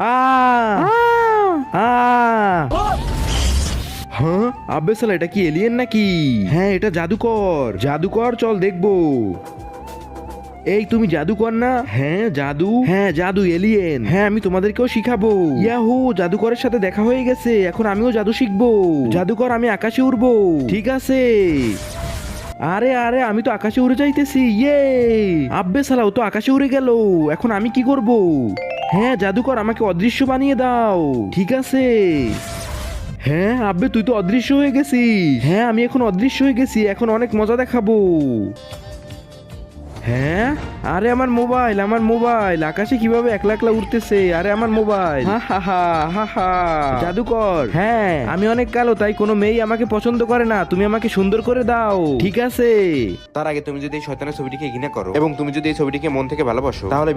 আ আ হ্যাঁ আব্বে সালা এটা কি এলিয়েন নাকি? হ্যাঁ এটা জাদুকর। জাদুকর চল দেখবো। এই তুমি জাদুকর না? হ্যাঁ জাদু, হ্যাঁ জাদু এলিয়েন। হ্যাঁ আমি তোমাদেরকেও শিখাবো। ইয়াহু জাদুকরের সাথে দেখা হয়ে গেছে, এখন আমিও জাদু শিখবো। জাদুকর আমি আকাশে উড়বো। ঠিক আছে। আরে আরে আমি তো আকাশে উড়ে যাইতেছি। ইয়ে আব্বে সালা ও তো আকাশে উড়ে গেল, এখন আমি কি করব? হ্যাঁ জাদুকর আমাকে অদৃশ্য বানিয়ে দাও। ঠিক আছে। হ্যাঁ আব্বে তুই তো অদৃশ্য হয়ে গেছিস। হ্যাঁ আমি এখন অদৃশ্য হয়ে গেছি, এখন অনেক মজা দেখাবো। হ্যাঁ আরে আমার মোবাইল, আমার মোবাইল আকাশে কিভাবে একলা একলা উঠতেছে। আরে আমার মোবাইল। হা হা হা হা হা। জাদুকর হ্যাঁ আমি অনেক কালো, তাই কোনো মেয়ে আমাকে পছন্দ করে না, তুমি আমাকে সুন্দর করে দাও। ঠিক আছে। তার আগে তুমি যদি এই শয়তানের ছবিটিকে ঘৃণা করো এবং তুমি যদি এই ছবিটিকে মন থেকে ভালোবাসো তাহলে